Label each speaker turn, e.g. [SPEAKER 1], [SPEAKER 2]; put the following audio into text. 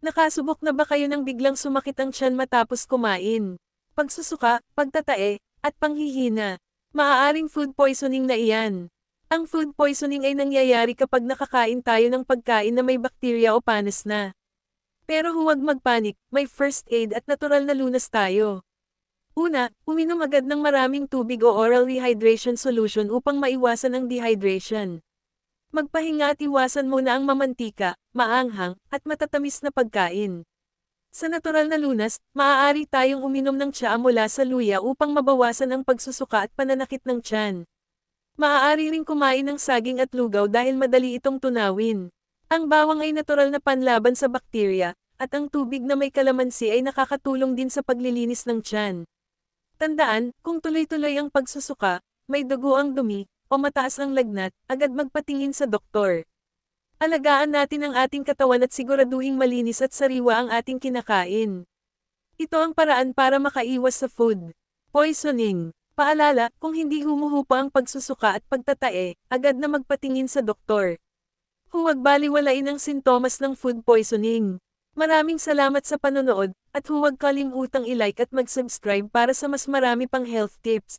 [SPEAKER 1] Nakasubok na ba kayo ng biglang sumakit ang tiyan matapos kumain? Pagsusuka, pagtatae, at panghihina. Maaaring food poisoning na iyan. Ang food poisoning ay nangyayari kapag nakakain tayo ng pagkain na may bakterya o panas na. Pero huwag magpanik, may first aid at natural na lunas tayo. Una, uminom agad ng maraming tubig o oral rehydration solution upang maiwasan ang dehydration. Magpahinga at iwasan muna ang mamantika, maanghang, at matatamis na pagkain. Sa natural na lunas, maaari tayong uminom ng tsaa mula sa luya upang mabawasan ang pagsusuka at pananakit ng tiyan. Maaari ring kumain ng saging at lugaw dahil madali itong tunawin. Ang bawang ay natural na panlaban sa bakterya, at ang tubig na may kalamansi ay nakakatulong din sa paglilinis ng tiyan. Tandaan, kung tuloy-tuloy ang pagsusuka, may dugo ang dumi, o mataas ang lagnat, agad magpatingin sa doktor. Alagaan natin ang ating katawan at siguraduhing malinis at sariwa ang ating kinakain. Ito ang paraan para makaiwas sa food poisoning. Paalala, kung hindi humuhupa ang pagsusuka at pagtatae, agad na magpatingin sa doktor. Huwag baliwalain ang sintomas ng food poisoning. Maraming salamat sa panonood, at huwag kalimutang i-like at mag-subscribe para sa mas marami pang health tips.